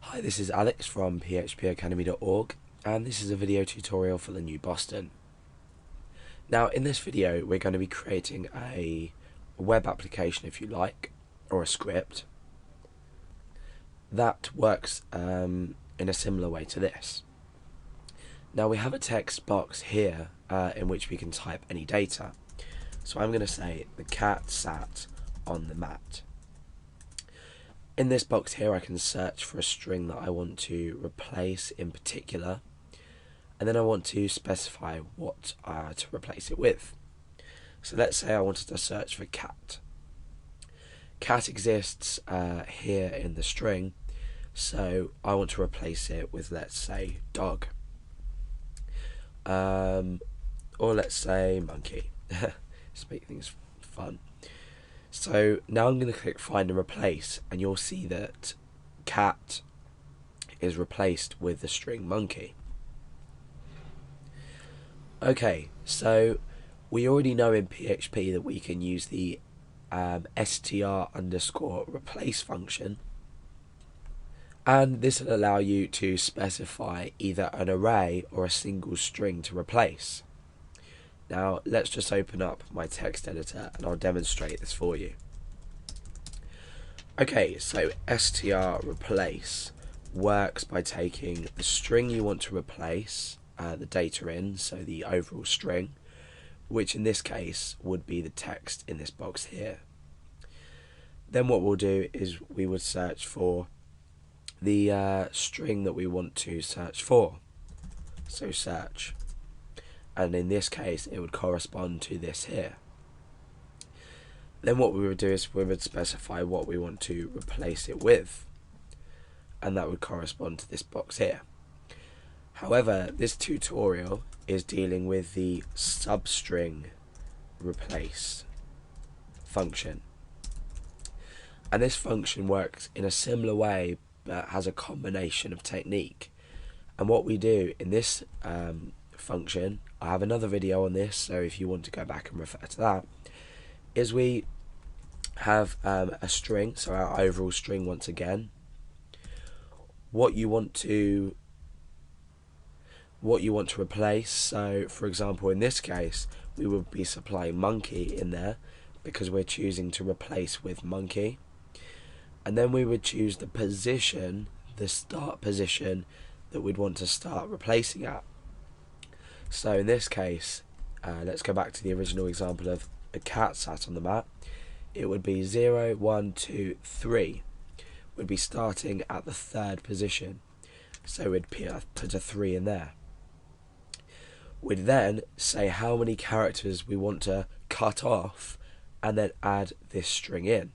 Hi, this is Alex from phpacademy.org, and this is a video tutorial for the new Boston. Now, in this video, we're going to be creating a web application, if you like, or a script that works in a similar way to this. Now, we have a text box here in which we can type any data. So I'm going to say the cat sat on the mat. In this box here, I can search for a string that I want to replace in particular, and then I want to specify what to replace it with. So let's say I wanted to search for cat. Cat exists here in the string, so I want to replace it with, let's say, dog. Or let's say monkey. Just make things fun. So now I'm going to click find and replace, and you'll see that cat is replaced with the string monkey. Okay, so we already know in PHP that we can use the str_replace function, and this will allow you to specify either an array or a single string to replace. Now let's just open up my text editor and I'll demonstrate this for you. Okay, so str_replace works by taking the string you want to replace the data in, so the overall string, which in this case would be the text in this box here. Then what we'll do is we would search for the string that we want to search for. So search. And in this case it would correspond to this here. Then what we would do is we would specify what we want to replace it with, and that would correspond to this box here. However, this tutorial is dealing with the substring replace function, and this function works in a similar way but has a combination of technique. And what we do in this function, I have another video on this, so if you want to go back and refer to that, is we have a string, so our overall string once again, what you want to replace. So for example, in this case we would be supplying monkey in there because we're choosing to replace with monkey, and then we would choose the position, the start position that we'd want to start replacing at. So in this case, let's go back to the original example of a cat sat on the mat. It would be 0, 1, 2, 3. Would be starting at the third position. So we'd put a 3 in there. We'd then say how many characters we want to cut off and then add this string in.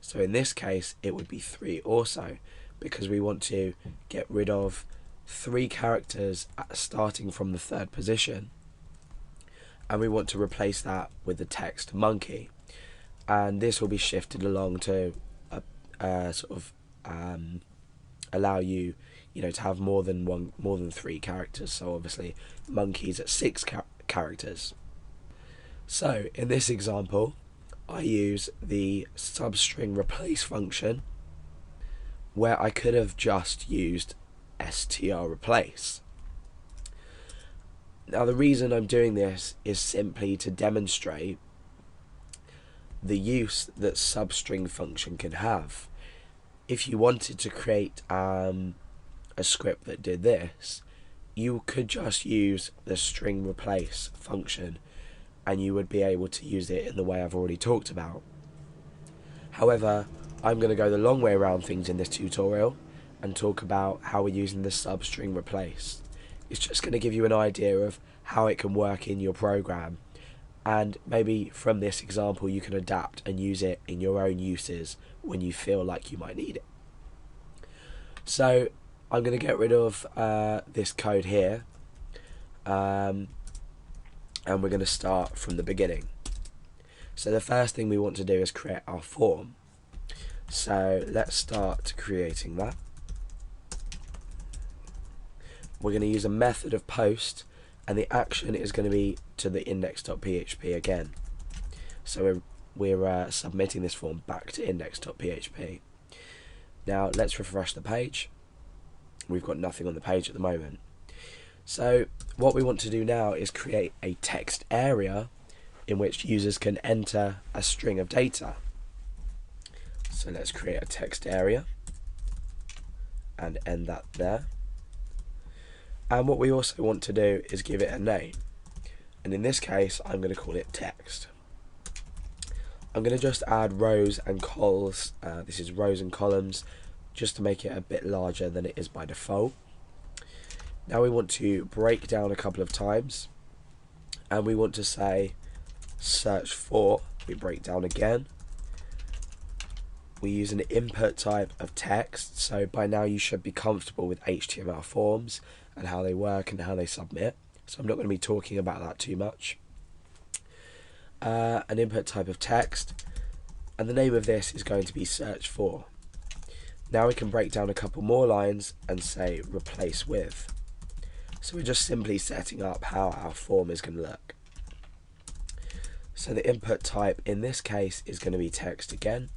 So in this case it would be 3 also, because we want to get rid of 3 characters starting from the third position, and we want to replace that with the text monkey, and this will be shifted along to allow you to have more than 3 characters. So obviously monkeys at 6 characters. So in this example I use the substring replace function, where I could have just used str_replace. Now the reason I'm doing this is simply to demonstrate the use that substring function can have. If you wanted to create a script that did this, you could just use the string replace function and you would be able to use it in the way I've already talked about. However, I'm going to go the long way around things in this tutorial and talk about how we're using the substring replace. It's just going to give you an idea of how it can work in your program, and maybe from this example you can adapt and use it in your own uses when you feel like you might need it. So I'm going to get rid of this code here, and we're going to start from the beginning. So the first thing we want to do is create our form. So let's start creating that. We're going to use a method of post, and the action is going to be to the index.php again. So we're submitting this form back to index.php. Now let's refresh the page, we've got nothing on the page at the moment. So what we want to do now is create a text area in which users can enter a string of data. So let's create a text area and end that there. And what we also want to do is give it a name. And in this case, I'm going to call it text. I'm going to just add rows and columns. This is rows and columns, just to make it a bit larger than it is by default. Now we want to break down a couple of times, and we want to say search for. We break down again. We use an input type of text, so by now you should be comfortable with HTML forms and how they work and how they submit. So I'm not going to be talking about that too much. An input type of text, and the name of this is going to be search for. Now we can break down a couple more lines and say replace with. So we're just simply setting up how our form is going to look. So the input type in this case is going to be text again.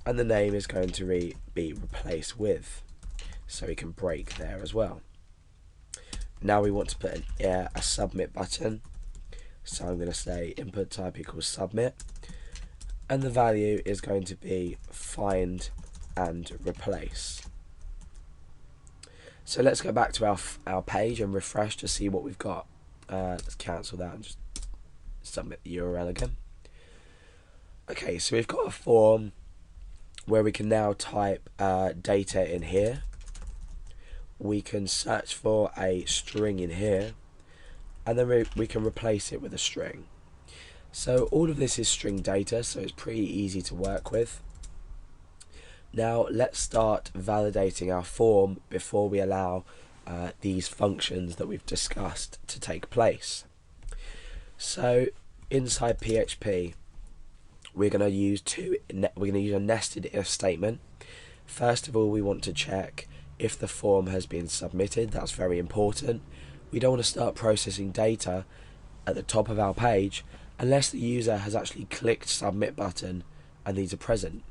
And the name is going to be replace with. So we can break there as well. Now we want to put a submit button. So I'm going to say input type equals submit. And the value is going to be find and replace. So let's go back to our page and refresh to see what we've got. Let's cancel that and just submit the URL again. Okay, so we've got a form where we can now type data in here. We can search for a string in here, and then we can replace it with a string. So all of this is string data, so it's pretty easy to work with. Now let's start validating our form before we allow these functions that we've discussed to take place. So inside PHP, we're going to use a nested if statement. First of all, we want to check if the form has been submitted. That's very important. We don't want to start processing data at the top of our page unless the user has actually clicked submit button and these are present.